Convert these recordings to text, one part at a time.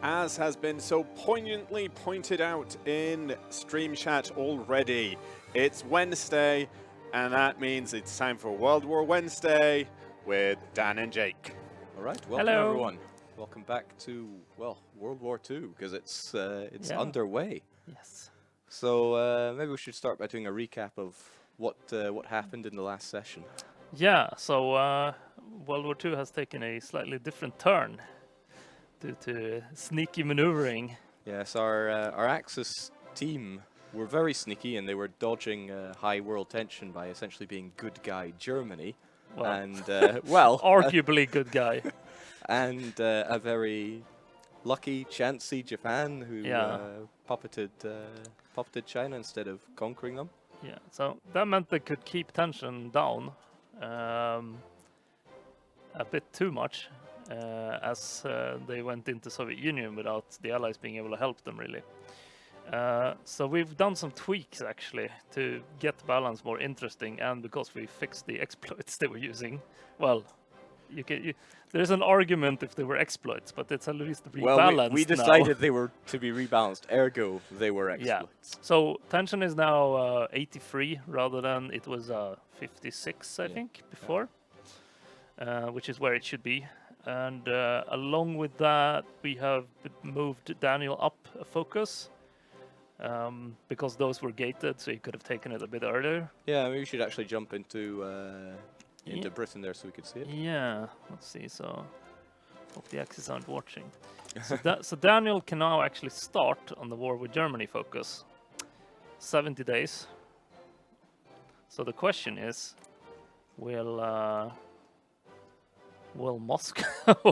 as has been so poignantly pointed out in stream chat already, it's Wednesday, and that means it's time for World War Wednesday with Dan and Jake. All right, welcome Hello. everyone. Welcome back to, well, World War II, because it's underway. Yes. So maybe we should start by doing a recap of what happened in the last session. Yeah, so World War II has taken a slightly different turn due to sneaky maneuvering. Yes, our Axis team were very sneaky, and they were dodging high world tension by essentially being good guy Germany. Well, And, well... arguably good guy. And a very lucky, chancy Japan who puppeted China instead of conquering them. Yeah, so that meant they could keep tension down a bit too much as they went into Soviet Union without the Allies being able to help them really. So we've done some tweaks actually to get balance more interesting, and because we fixed the exploits they were using, well, there's an argument if they were exploits, but it's at least rebalanced. Well, we decided they were to be rebalanced, ergo they were exploits. Yeah. So tension is now 83 rather than it was 56, I think, before, which is where it should be. And along with that, we have moved Daniel up a focus because those were gated, so he could have taken it a bit earlier. Yeah, maybe we should actually jump into Britain there so we could see it. Yeah, let's see. So, hope the Axis aren't watching. So Daniel can now actually start on the war with Germany focus. 70 days. So the question is, will Moscow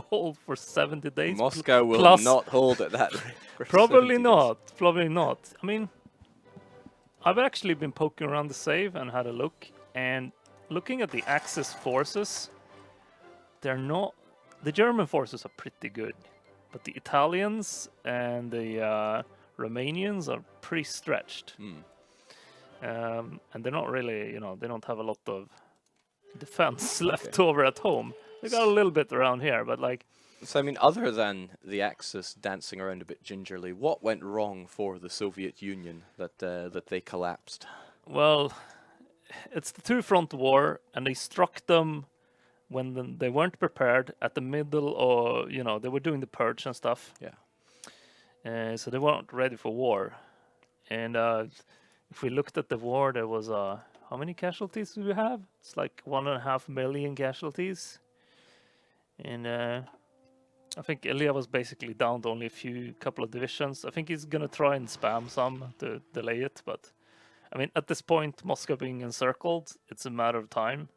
hold for 70 days? Moscow will not hold at that rate. Probably not. Probably not. I mean, I've actually been poking around the save and had a look, and looking at the Axis forces, they're not... The German forces are pretty good, but the Italians and the Romanians are pretty stretched. And they're not really, they don't have a lot of defense left over at home. They got a little bit around here, but like... So, I mean, other than the Axis dancing around a bit gingerly, what went wrong for the Soviet Union that they collapsed? Well, it's the two-front war, and they struck them when they weren't prepared at the middle, or they were doing the purge and stuff. Yeah. So they weren't ready for war. And if we looked at the war, there was how many casualties do we have? It's like 1.5 million casualties. And I think Ilya was basically down to only a couple of divisions. I think he's gonna try and spam some to delay it, but I mean, at this point, Moscow being encircled, it's a matter of time.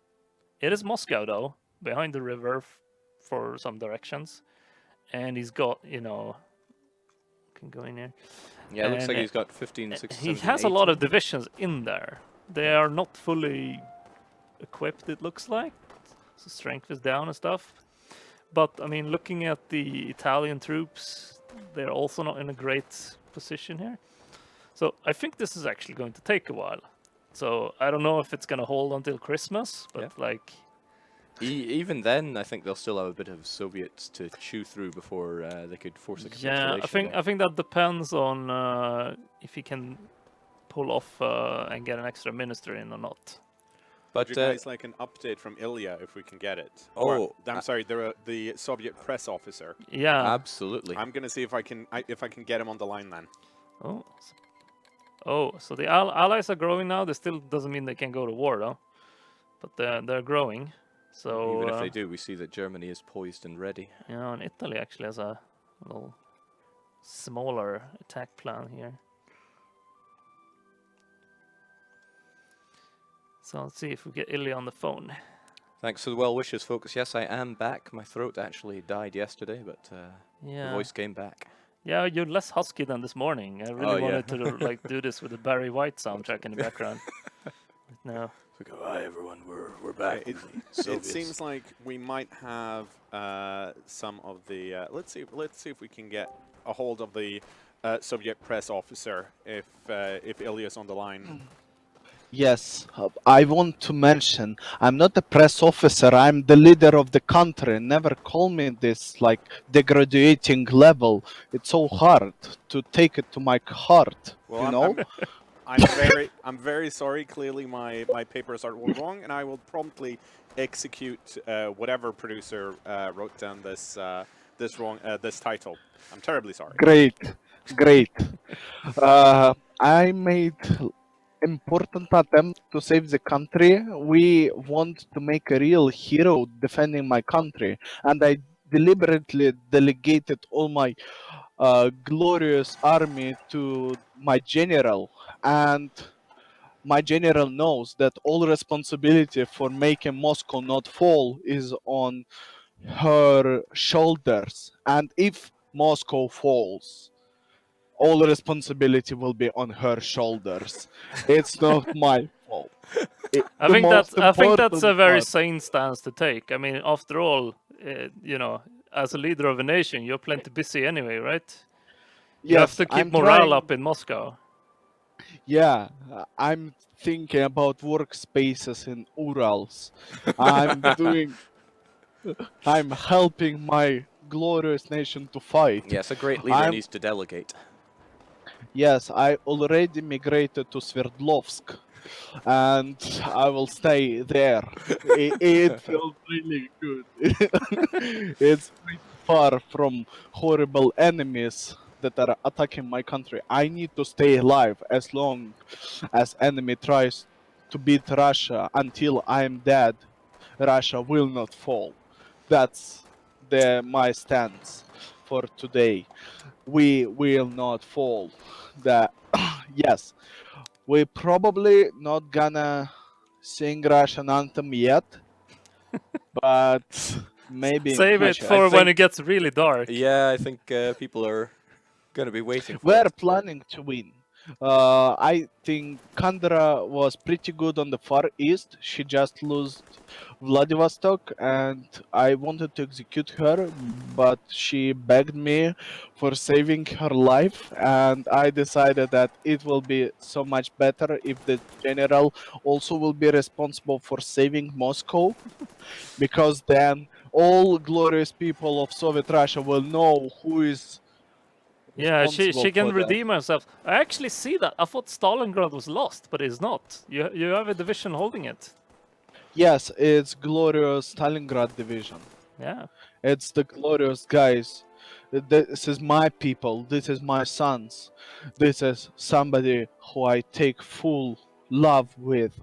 It is Moscow, though, behind the river for some directions. And he's got, can go in here. Yeah, it looks like he's got 15, 16, He has a lot of divisions in there. They are not fully equipped, it looks like. So strength is down and stuff. But, I mean, looking at the Italian troops, they're also not in a great position here. So I think this is actually going to take a while. So I don't know if it's going to hold until Christmas, but like... Even then, I think they'll still have a bit of Soviets to chew through before they could force a capitulation. Yeah, I think that depends on if he can pull off and get an extra minister in or not. But would you guys like an update from Ilya if we can get it? Oh, I'm sorry, the Soviet press officer. Yeah, absolutely. I'm gonna see if I can get him on the line then. Oh, so the Allies are growing now. This still doesn't mean they can go to war though, but they're growing. So even if they do, we see that Germany is poised and ready. Yeah, and Italy actually has a little smaller attack plan here. So let's see if we get Ilya on the phone. Thanks for the well wishes, folks. Yes, I am back. My throat actually died yesterday, but the voice came back. Yeah, you're less husky than this morning. I really wanted to do this with the Barry White soundtrack in the background. No. Hi everyone, we're back. It seems like we might have some of the. Let's see if we can get a hold of the Soviet press officer if Ilya's on the line. Yes, I want to mention I'm not a press officer. I'm the leader of the country. Never call me this like degrading level. It's so hard to take it to my heart. Well, You know? I'm very sorry. Clearly, my papers are all wrong, and I will promptly execute whatever producer wrote down this title. I'm terribly sorry. Great, great. I made important attempt to save the country. We want to make a real hero defending my country, and I deliberately delegated all my glorious army to my general, and my general knows that all responsibility for making Moscow not fall is on her shoulders, and if Moscow falls, all responsibility will be on her shoulders. It's not my fault. The most I think that's a important very part. sane stance to take. I mean, after all, you know, as a leader of a nation, you're plenty busy anyway, right? You have Yes, to keep I'm morale trying. up in Moscow. Yeah, I'm thinking about workspaces in Urals. I'm doing. I'm helping my glorious nation to fight. Yes, a great leader I'm needs to delegate. Yes, I already migrated to Sverdlovsk, and I will stay there. It feels really good. It's pretty far from horrible enemies that are attacking my country. I need to stay alive as long as enemy tries to beat Russia until I am dead. Russia will not fall. That's my stance for today. We will not fall. That yes, we probably not gonna sing Russian anthem yet, but maybe in Save it future. I for when think it gets really dark. Yeah, I think people are going to be waiting for we're it. planning to win. I think Kandra was pretty good on the far east. She just lost Vladivostok, and I wanted to execute her, but she begged me for saving her life, and I decided that it will be so much better if the general also will be responsible for saving Moscow, because then all glorious people of Soviet Russia will know who is Yeah, responsible she can for that. redeem herself. I actually see that. I thought Stalingrad was lost, but it's not. You have a division holding it. Yes, it's glorious Stalingrad division. Yeah. It's the glorious guys. This is my people. This is my sons. This is somebody who I take full love with.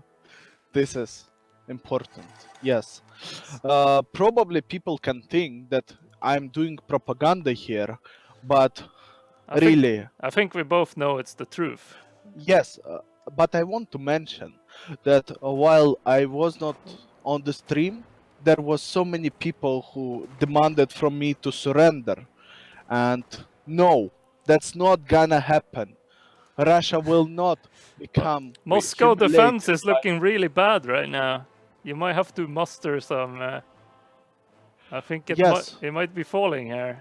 This is important. Yes. Probably people can think that I'm doing propaganda here, but I think really, I think we both know it's the truth. yes. But I want to mention that while I was not on the stream, there was so many people who demanded from me to surrender. And no, that's not gonna happen. Russia will not But become Moscow defense humiliated is by. looking really bad right now. You might have to muster some. I think Yes, it might be falling here.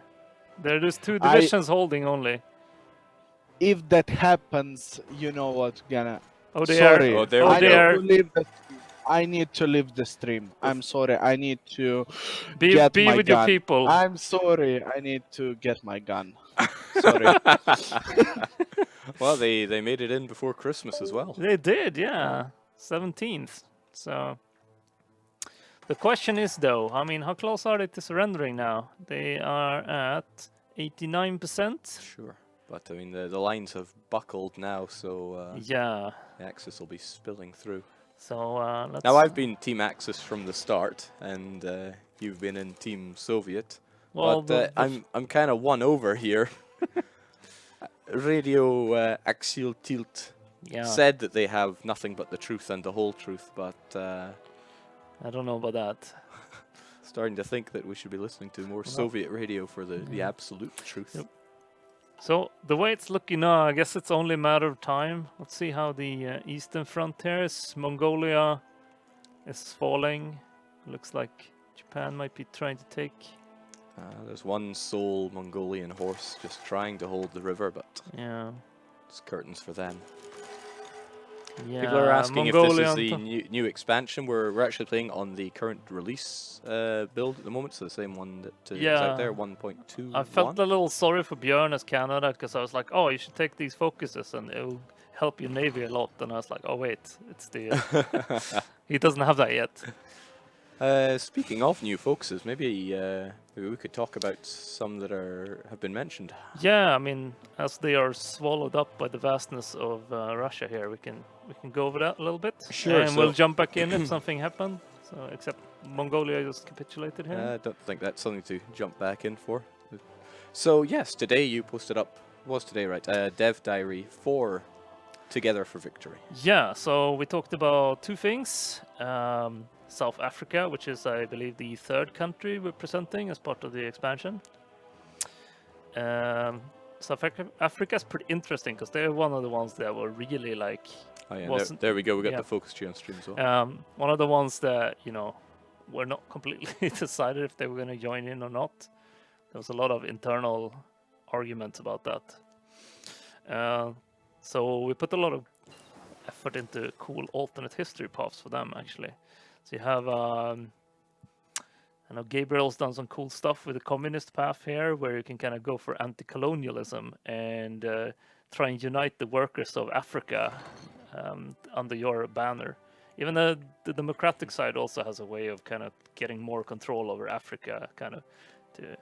There's two I. divisions holding only. If that happens, you know what, gonna. Oh, they are. Oh, Sorry, there Oh, we I they need go. to are. leave the. I need to leave the stream. I'm sorry. I need to get Be my with your gun. people. I'm sorry. I need to get my gun. Sorry. Well, they made it in before Christmas as well. They did, yeah. 17th. So the question is, though, I mean, how close are they to surrendering now? They are at 89%. Sure. But I mean, the lines have buckled now, so Yeah. the Axis will be spilling through. So let's. Now, I've been Team Axis from the start, and you've been in Team Soviet. Well, but I'm kind of won over here. Radio Axial Tilt yeah. said that they have nothing but the truth and the whole truth, but I don't know about that. starting to think that we should be listening to more Soviet radio for the absolute truth. Yep. So the way it's looking now, I guess it's only a matter of time. Let's see how the eastern frontier is. Mongolia is falling. Looks like Japan might be trying to take. There's one sole Mongolian horse just trying to hold the river, but Yeah. it's curtains for them. Yeah, People are asking if Mongolia this is on the top. new expansion. We're actually playing on the current release build at the moment, so the same one that is out there, Yeah. 1.2. I felt a little sorry for Björn as Canada because I was like, oh, you should take these focuses and it'll help your navy a lot. And I was like, oh wait, it's the he doesn't have that yet. Speaking of new focuses, maybe we could talk about some that have been mentioned. Yeah, I mean, as they are swallowed up by the vastness of Russia here, we can go over that a little bit. Sure, And so- we'll jump back in if something happened. So except Mongolia just capitulated I here. don't think that's something to jump back in for. So yes, today you posted up, was today right, Dev Diary 4, Together for Victory. Yeah, so we talked about two things. South Africa, which is, I believe, the third country we're presenting as part of the expansion. South Africa is pretty interesting because they're one of the ones that were really like... Oh yeah, Wasn't- there we go, we got yeah. the focus tree on stream as well. one of the ones that, you know, were not completely decided if they were going to join in or not. There was a lot of internal arguments about that. So we put a lot of effort into cool alternate history paths for them, actually. So you have, I know Gabriel's done some cool stuff with the communist path here, where you can kind of go for anti-colonialism and try and unite the workers of Africa under your banner. Even the democratic side also has a way of kind of getting more control over Africa, kind of to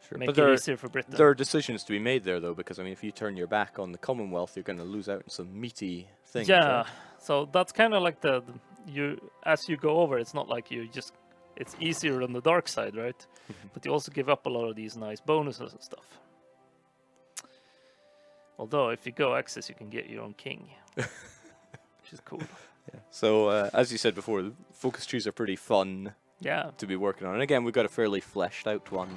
Sure. make But it there, easier for Britain. there are decisions to be made there though, because I mean, if you turn your back on the Commonwealth, you're going to lose out on some meaty things. Yeah, right? so that's kind of like as you go over, it's not like it's easier on the dark side, right? But you also give up a lot of these nice bonuses and stuff. Although if you go Axis, you can get your own king, which is cool. Yeah. So as you said before, the focus trees are pretty fun Yeah, to be working on. And again, we've got a fairly fleshed out one.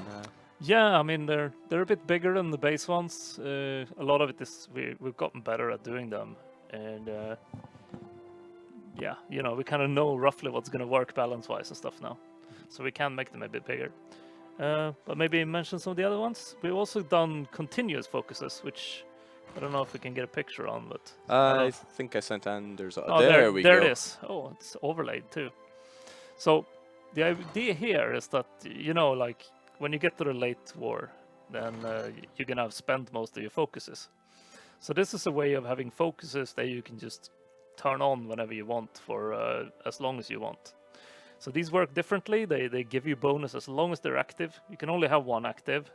yeah. I mean, they're a bit bigger than the base ones. A lot of it is we've gotten better at doing them, and yeah, you know, we kind of know roughly what's going to work balance-wise and stuff now, so we can make them a bit bigger. But maybe mention some of the other ones. We've also done continuous focuses, which I don't know if we can get a picture on, but I think I sent Anders. oh, there we go. There it is. Oh, it's overlaid too. So the idea here is that, you know, like when you get to the late war, then you're gonna have spent most of your focuses. So this is a way of having focuses that you can just turn on whenever you want for as long as you want. So these work differently. They give you bonus as long as they're active. You can only have one active.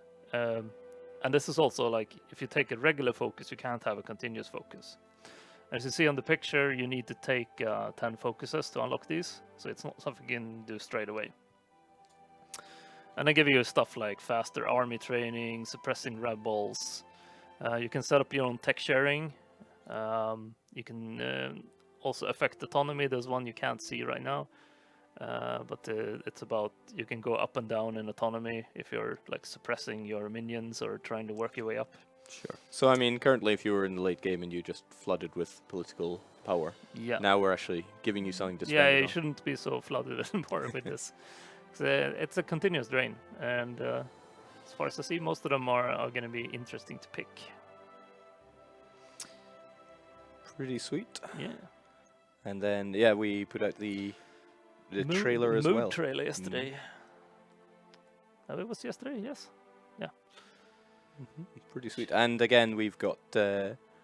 And this is also like, if you take a regular focus, you can't have a continuous focus. As you see on the picture, you need to take 10 focuses to unlock these. So it's not something you can do straight away. And they give you stuff like faster army training, suppressing rebels. You can set up your own tech sharing. You can also affect autonomy. There's one you can't see right now. But it's about, you can go up and down in autonomy if you're like suppressing your minions or trying to work your way up. Sure. So I mean, currently, if you were in the late game and you just flooded with political power, Yeah. now we're actually giving you something to spend. Yeah, it you on. shouldn't be so flooded anymore with this. It's a continuous drain, and as far as I see, most of them are going to be interesting to pick. Pretty sweet. Yeah. And then yeah, we put out the trailer as Mood well. trailer yesterday. Oh, it was yesterday, yes. Yeah. Pretty sweet. And again, we've got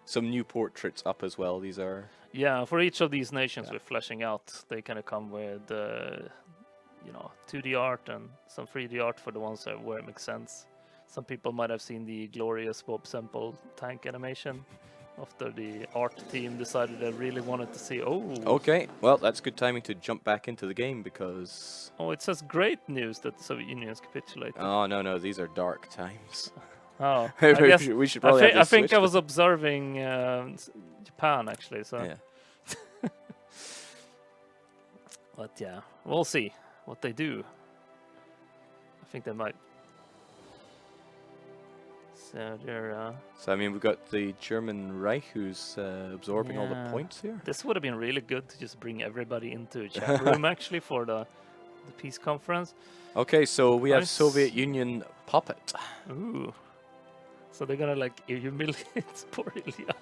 some new portraits up as well. These are Yeah, for each of these nations Yeah. we're fleshing out, they kind of come with, 2D art and some 3D art for the ones where it makes sense. Some people might have seen the glorious Bob Semple tank animation after the art team decided they really wanted to see. okay. Well, that's good timing to jump back into the game because It says great news that the Soviet Union has capitulated. no, these are dark times. Oh, I Maybe guess we should probably have I this think I switched. was observing Japan actually. So, Yeah. but yeah, we'll see what they do. I think they might. So they're. So I mean, we've got the German Reich who's absorbing all the Yeah. points here. This would have been really good to just bring everybody into a chat room actually for the peace conference. Okay, so we have Nice. Soviet Union puppet. Ooh. So they're gonna like humiliate poor Ilya.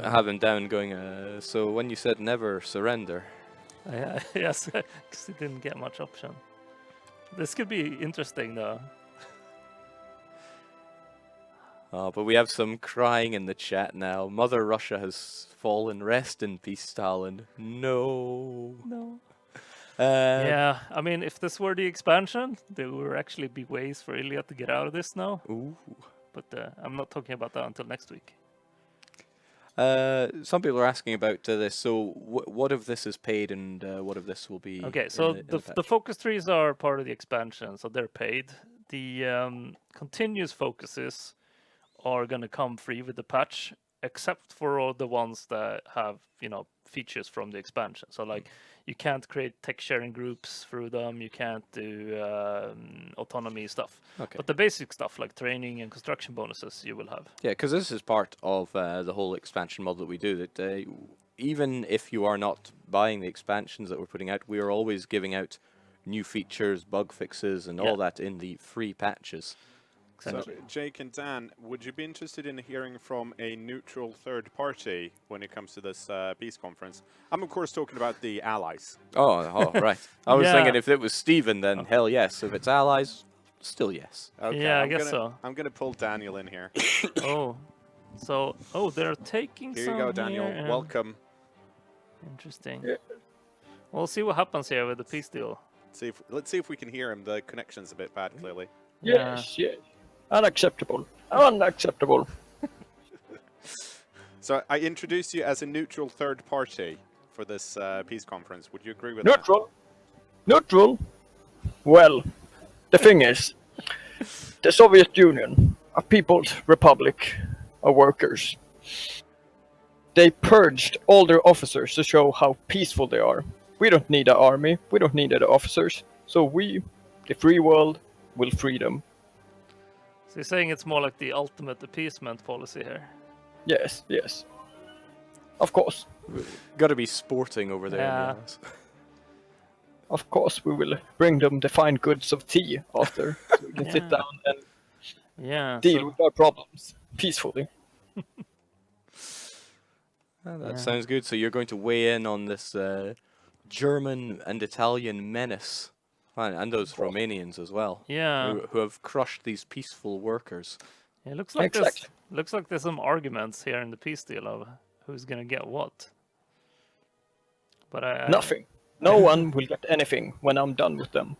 I have him down going, so when you said never surrender. Yes, because he didn't get much option. This could be interesting though. Oh, but we have some crying in the chat now. Mother Russia has fallen. Rest in peace, Stalin. No. No. Uh, Yeah, I mean, if this were the expansion, there would actually be ways for Iliad to get out of this now. Ooh. But I'm not talking about that until next week. Some people are asking about this. So, what if this is paid, and what if this will be? Okay, in so in the patch? focus trees are part of the expansion, so they're paid. The continuous focuses are going to come free with the patch, except for all the ones that have, features from the expansion. So like, you can't create tech sharing groups through them. You can't do autonomy stuff. Okay. But the basic stuff like training and construction bonuses, you will have. Yeah, because this is part of the whole expansion mod that we do. That even if you are not buying the expansions that we're putting out, we are always giving out new features, bug fixes, and all that in the free patches. So, Jake and Dan, would you be interested in hearing from a neutral third party when it comes to this peace conference? I'm, of course, talking about the allies. Oh, right. I was Yeah. thinking if it was Steven, then hell yes. If it's allies, still yes. Okay, Yeah, I I'm guess gonna, so. I'm going to pull Daniel in here. They're taking Here some you go, Daniel. here, Welcome. Interesting. Yeah. We'll see what happens here with the peace deal. Let's see if we can hear him. The connection's a bit bad, clearly. Yes, yes. Unacceptable. Unacceptable. So I introduced you as a neutral third party for this peace conference. Would you agree with that? Neutral. Neutral. Well, the thing is, the Soviet Union, a People's Republic of Workers, they purged all their officers to show how peaceful they are. We don't need an army. We don't need the officers. So we, the free world, will free them. So you're saying it's more like the ultimate appeasement policy here? Yes, yes. Of course. Got to be sporting over there. Yeah. Yes. Of course, we will bring them the fine goods of tea after, so we can sit Yeah. down and Yeah. deal with our problems peacefully. That sounds good. So you're going to weigh in on this German and Italian menace, and those Romanians as well, Yeah. who have crushed these peaceful workers. It looks like Exactly. there's some arguments here in the peace deal of who's gonna get what. But Nothing. No one will get anything when I'm done with them.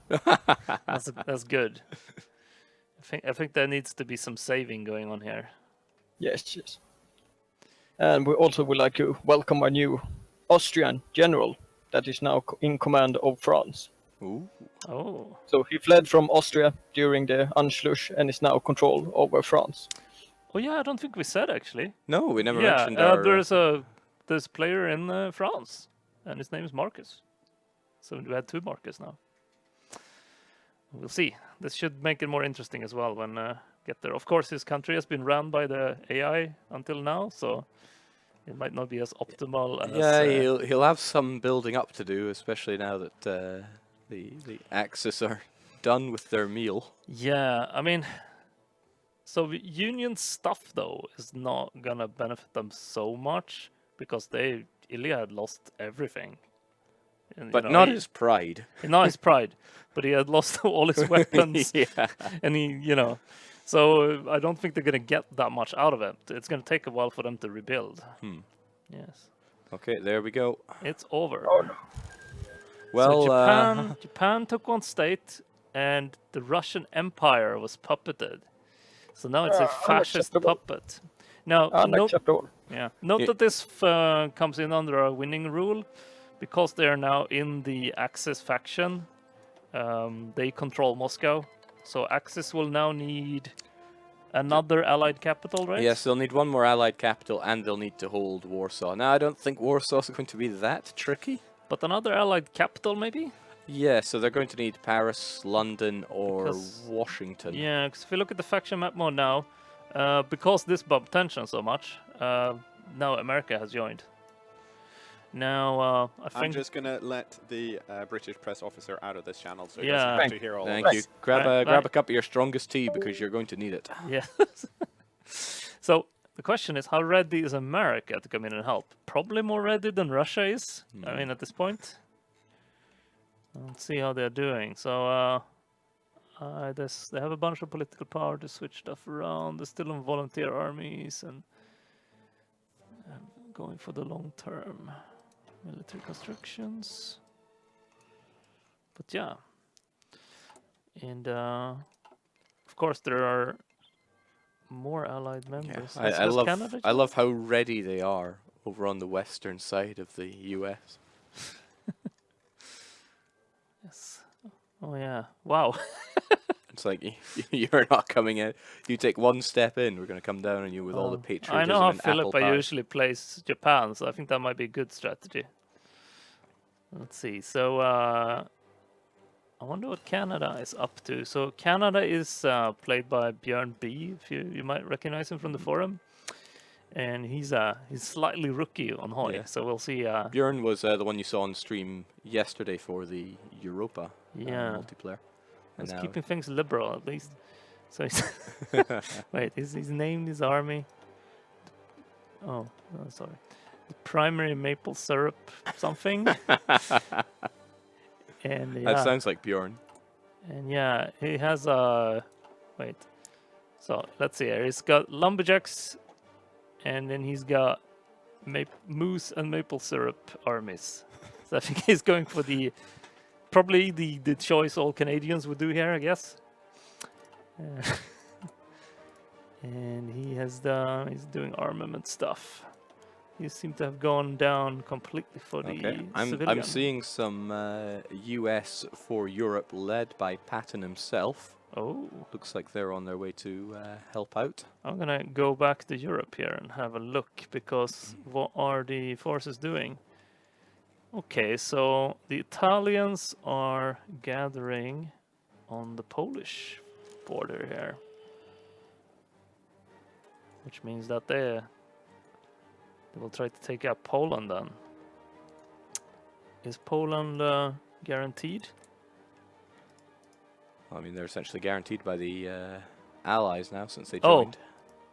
that's good. I think there needs to be some saving going on here. Yes, yes. And we also would like to welcome our new Austrian general that is now in command of France. Ooh. Oh. So he fled from Austria during the Anschluss and is now control over France. Oh yeah, I don't think we said actually. No, we never Yeah, mentioned our. there's a player in France, and his name is Marcus. So we had two Marcus now. We'll see. This should make it more interesting as well when get there. Of course, his country has been run by the AI until now, so it might not be as optimal as. Yeah, he'll have some building up to do, especially now that the Axis are done with their meal. Yeah, I mean, so Union stuff though is not gonna benefit them so much because Iliad lost everything. And, But not his pride. not his pride, but he had lost all his weapons, Yeah. and so I don't think they're gonna get that much out of it. It's gonna take a while for them to rebuild. Yes, Okay, there we go. it's over. Oh, no. Well, so Japan took on state, and the Russian Empire was puppeted. So now it's a fascist unacceptable. puppet. Now, Unacceptable. note that this comes in under a winning rule, because they are now in the Axis faction. They control Moscow, so Axis will now need another allied capital, right? yes, they'll need one more allied capital, and they'll need to hold Warsaw. Now, I don't think Warsaw's going to be that tricky. But another allied capital, maybe? Yeah, so they're going to need Paris, London, or Because- Washington. Yeah, because if you look at the faction map mode now, because this bumped tension so much, now America has joined. Now, I I'm think... just going to let the British press officer out of this channel so he Yeah. doesn't have to hear all Thank of you. this. Grab Right, grab right. a cup of your strongest tea because you're going to need it. Yeah. So, the question is, how ready is America to come in and help? Probably more ready than Russia is. I mean, at this point. Let's see how they're doing. So, they have a bunch of political power to switch stuff around. They're still on volunteer armies and going for the long-term military constructions. But yeah. And of course, there are more allied members. I Has love Canada I love how ready they are over on the western side of the U.S. Yes. Oh yeah. Wow. It's like you're not coming in. You take one step in, we're going to come down on you with all the patriotism I know how and apple Philippa pie. usually plays Japan, so I think that might be a good strategy. Let's see. So I wonder what Canada is up to. So Canada is played by Björn B. If you might recognize him from the forum, and he's slightly rookie on HoI. Yeah. So we'll see. Björn was the one you saw on stream yesterday for the Europa multiplayer. He's now- keeping things liberal at least. So he's wait, he's named his army. Oh, sorry. Primary maple syrup something. And yeah. That sounds like Bjorn. And yeah, he has wait. So let's see here. He's got lumberjacks, and then he's got moose and maple syrup armies. So I think he's going for probably the choice all Canadians would do here, I guess. And he's doing armament stuff. He seems to have gone down completely for the I'm civilian. seeing some US for Europe led by Patton himself. Oh, Looks like they're on their way to help out. I'm gonna go back to Europe here and have a look, because what are the forces doing? Okay, so the Italians are gathering on the Polish border here, which means that they will try to take out Poland then. Is Poland guaranteed? I mean, they're essentially guaranteed by the Allies now since they Oh. joined.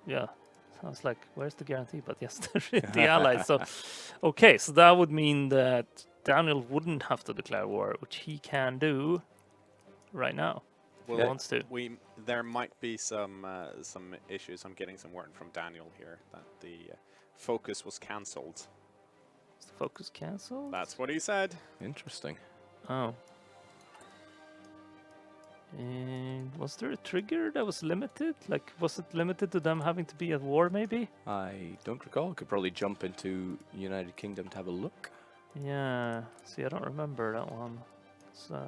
Yeah. Sounds like, where's the guarantee? But yes, the Allies. So, okay, so that would mean that Daniel wouldn't have to declare war, which he can do right now. If he wants to. There might be some issues. I'm getting some word from Daniel here that the focus was cancelled. Is the focus cancelled? That's what he said. Interesting. Oh. And was there a trigger that was limited? Like, was it limited to them having to be at war, maybe? I don't recall. Could probably jump into United Kingdom to have a look. Yeah. See, I don't remember that one. So,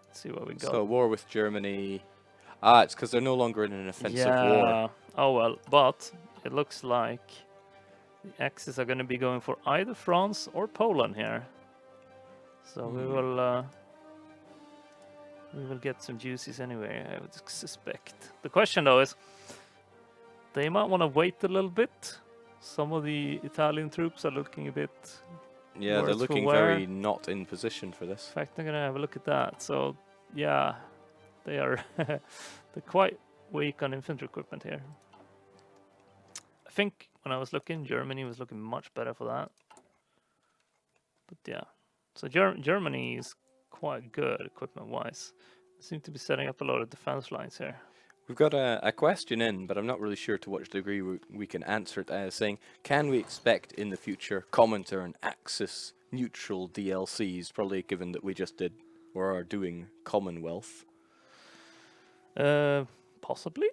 let's see what we got. So war with Germany. It's because they're no longer in an offensive war. Oh well, but it looks like the Axis are going to be going for either France or Poland here. So we will get some juices anyway, I would suspect. The question though is, they might want to wait a little bit. Some of the Italian troops are looking a bit. Yeah, they're worse for looking wear. very not in position for this. In fact, I'm gonna have a look at that. So, yeah, they are they're quite weak on infantry equipment here. I think when I was looking, Germany was looking much better for that. But yeah, so Germany is quite good equipment-wise. They seem to be setting up a lot of defense lines here. We've got a question in, but I'm not really sure to what degree we can answer it. Saying, can we expect in the future commenter and Axis neutral DLCs? Probably given that we just did or are doing Commonwealth. Possibly.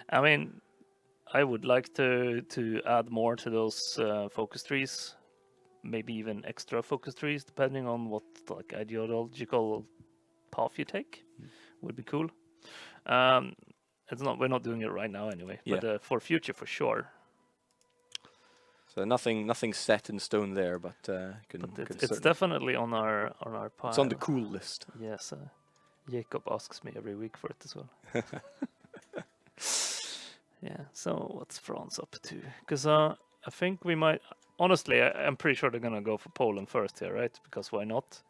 I mean, I would like to add more to those focus trees. Maybe even extra focus trees, depending on what like ideological path you take. Would be cool. We're not doing it right now anyway, but for future for sure. So nothing set in stone there, but It's definitely on our pile. it's on the cool list. Yes, Jacob asks me every week for it as well. Yeah. So what's France up to? Because I think we might. Honestly, I'm pretty sure they're gonna go for Poland first here, right? Because why not?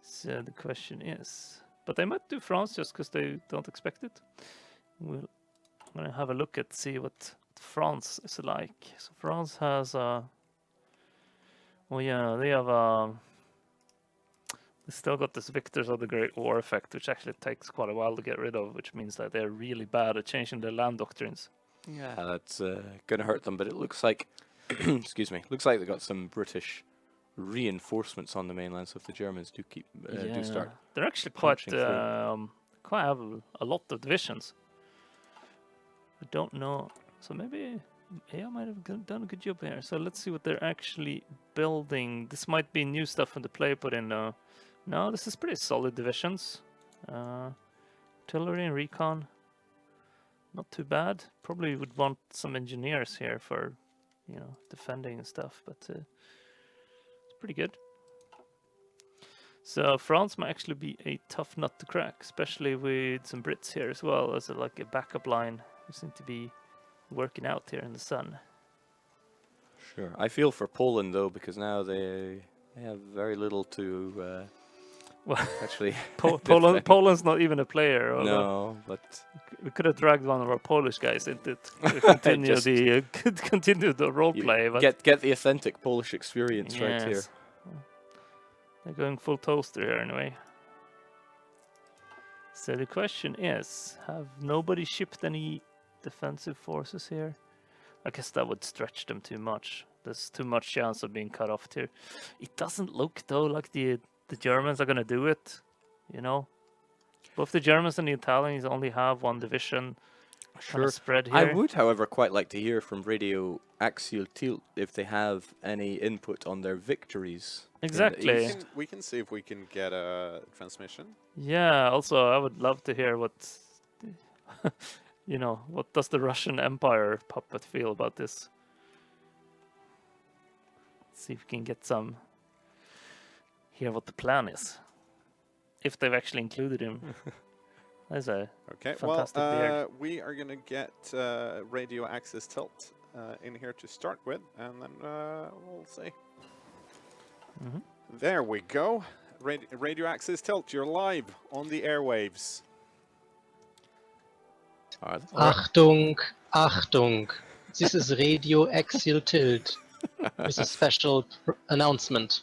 So the question is, but they might do France just because they don't expect it. I'm gonna have a look at see what France is like. So France has well, yeah, they have they still got this Victors of the Great War effect, which actually takes quite a while to get rid of, which means that they're really bad at changing their land doctrines. Yeah, that's gonna hurt them. But it looks like, excuse me, looks like they got some British reinforcements on the mainland. So if the Germans do do start, they're actually quite punching through. quite have a lot of divisions. I don't know, so maybe AI might have done a good job here. So let's see what they're actually building. This might be new stuff from the player put in. No, this is pretty solid divisions. Artillery and recon, not too bad. Probably would want some engineers here for, you know, defending and stuff, but it's pretty good. So France might actually be a tough nut to crack, especially with some Brits here as well as like a backup line who seem to be working out here in the sun. Sure. I feel for Poland though, because now they have very little to Well, actually. Poland's not even a player. No, but we could have dragged one of our Polish guys into it to continue continue the role play. But get the authentic Polish experience right here. They're going full toaster here anyway. So the question is, have nobody shipped any defensive forces here? I guess that would stretch them too much. There's too much chance of being cut off too. It doesn't look though like the Germans are gonna do it, you know. Both the Germans and the Italians only have one division kind of spread here. I would, however, quite like to hear from Radio Axial Tilt if they have any input on their victories. Exactly. We can see if we can get a transmission. Yeah, also I would love to hear what, you know, what does the Russian Empire puppet feel about this? See if we can get some, hear what the plan is. If they've actually included him. That's a fantastic beard. We are going to get Radio Access Tilt in here to start with, and then we'll see. There we go. Radio Access Tilt, you're live on the airwaves. Achtung, Achtung. This is Radio Axial Tilt with a special announcement.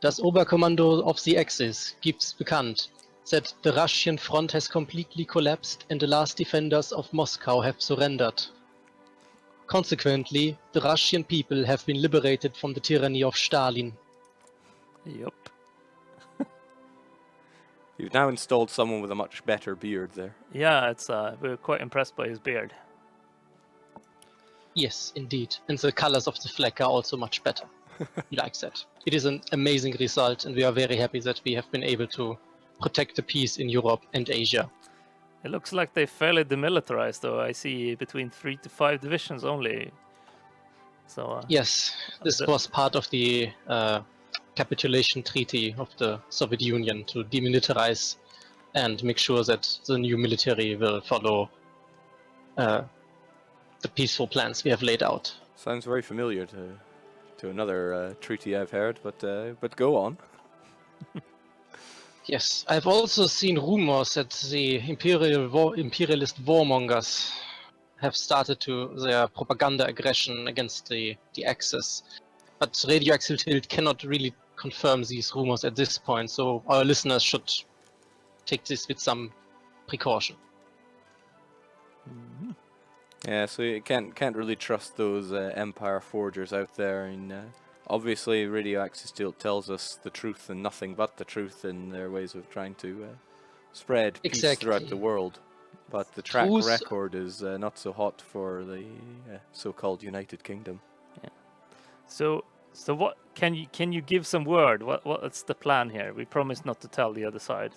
Das Oberkommando of the Axis gives bekannt that the Russian front has completely collapsed and the last defenders of Moscow have surrendered. Consequently, the Russian people have been liberated from the tyranny of Stalin. Yep. You've now installed someone with a much better beard there. Yeah, it's we're quite impressed by his beard. Yes, indeed. And the colors of the flag are also much better. He likes that. It is an amazing result, and we are very happy that we have been able to protect the peace in Europe and Asia. It looks like they fairly demilitarized, though. I see between 3 to 5 divisions only. So yes, this was part of the capitulation treaty of the Soviet Union to demilitarize and make sure that the new military will follow the peaceful plans we have laid out. Sounds very familiar to another treaty I've heard, but go on. Yes, I've also seen rumors that the imperialist warmongers have started their propaganda aggression against the Axis. But Radio Axial Tilt cannot really confirm these rumors at this point, so our listeners should take this with some precaution. Yeah, so you can't really trust those empire forgers out there. And obviously, Radio Axial Tilt tells us the truth and nothing but the truth in their ways of trying to spread peace throughout the world. But the track record is not so hot for the so-called United Kingdom. Yeah. So what can you give some word? What's the plan here? We promise not to tell the other side.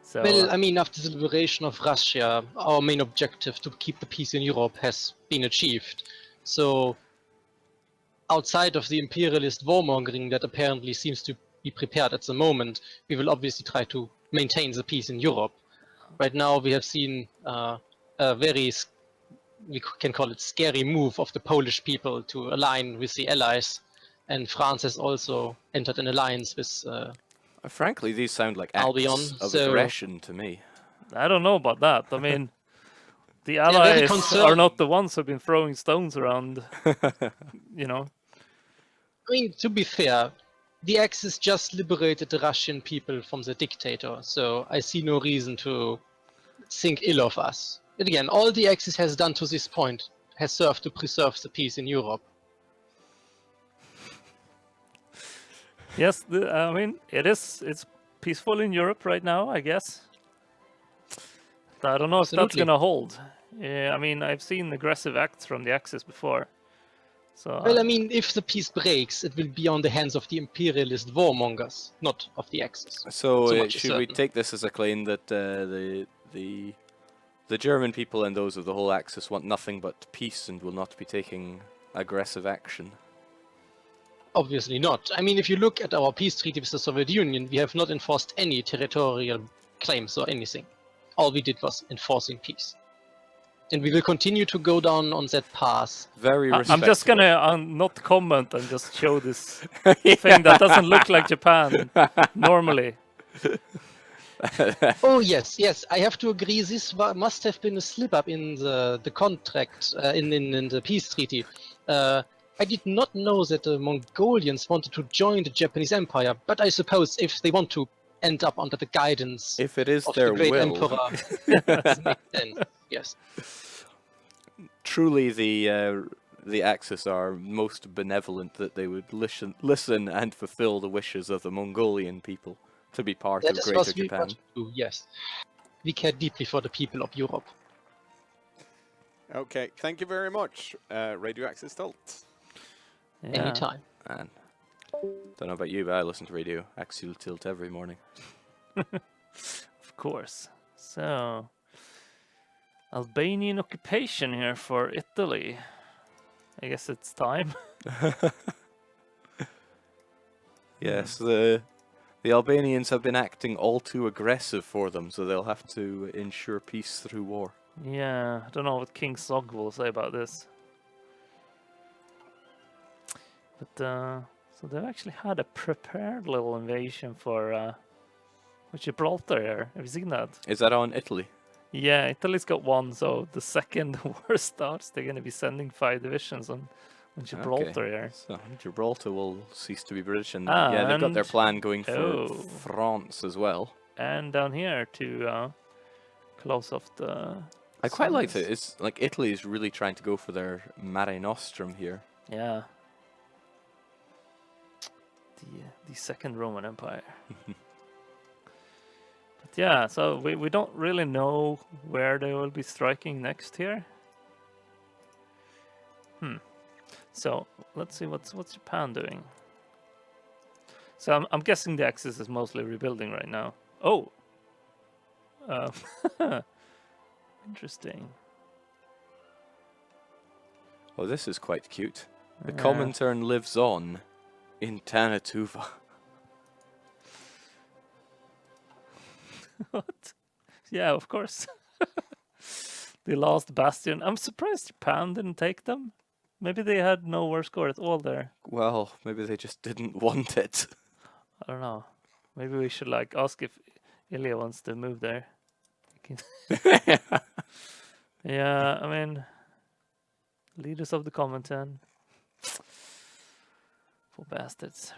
So, well, I mean, after the liberation of Russia, our main objective to keep the peace in Europe has been achieved. So, outside of the imperialist warmongering that apparently seems to be prepared at the moment, we will obviously try to maintain the peace in Europe. Right now, we have seen a very, we can call it scary move of the Polish people to align with the Allies, and France has also entered an alliance with Frankly, these sound like I'll be acts on, of so- aggression to me. I don't know about that. I mean, the very allies are concerning. not the ones who've been throwing stones around. You know. I mean, to be fair, the Axis just liberated the Russian people from the dictator, so I see no reason to think ill of us. And again, all the Axis has done to this point has served to preserve the peace in Europe. Yes, I mean, it's peaceful in Europe right now, I guess. I don't know if that's Absolutely. gonna hold. I mean, I've seen aggressive acts from the Axis before. So Well, I mean, if the peace breaks, it will be on the hands of the imperialist warmongers, not of the Axis. So, So much is should we certain. take this as a claim that the German people and those of the whole Axis want nothing but peace and will not be taking aggressive action? Obviously not. I mean, if you look at our peace treaty with the Soviet Union, we have not enforced any territorial claims or anything. All we did was enforcing peace. And we will continue to go down on that path. Very I'm respectable. just gonna not comment and just show this thing that doesn't look like Japan normally. Oh yes, yes, I have to agree. This must have been a slip up in the contract in the peace treaty. I did not know that the Mongolians wanted to join the Japanese Empire, but I suppose if they want to end up under the guidance If it is of their the great will, emperor, it makes sense. Yes. truly the Axis are most benevolent that they would listen and fulfill the wishes of the Mongolian people to be part That of is Greater what we Japan. want to do, yes. We care deeply for the people of Europe. Okay, thank you very much, Radio Axis Tilt. Yeah. Anytime. And don't know about you, but I listen to Radio Axial Tilt every morning. Of course. So, Albanian occupation here for Italy. I guess it's time. Yes, the Albanians have been acting all too aggressive for them, so they'll have to ensure peace through war. Yeah, I don't know what King Sog will say about this. But, so they've actually had a prepared little invasion for Gibraltar here. Have you seen that? Is that on Italy? Yeah, Italy's got one, so the second war starts, they're going to be sending 5 divisions on Gibraltar here. So Gibraltar will cease to be British, and yeah, they've got their And- plan going for oh. France as well. And down here to close off the... I quite like Suez. it. It's like Italy is really trying to go for their Mare Nostrum here. Yeah. The Second Roman Empire. But yeah, so we don't really know where they will be striking next here. So let's see what's Japan doing. So I'm guessing the Axis is mostly rebuilding right now. Oh, interesting. Oh, this is quite cute. The Yeah. Comintern lives on in Tanatuva. What? Yeah, of course. The last bastion. I'm surprised Japan didn't take them. Maybe they had no war score at all there. Well, maybe they just didn't want it. I don't know. Maybe we should like ask if Ilya wants to move there. Yeah, I mean, leaders of the Comintern. Poor bastards.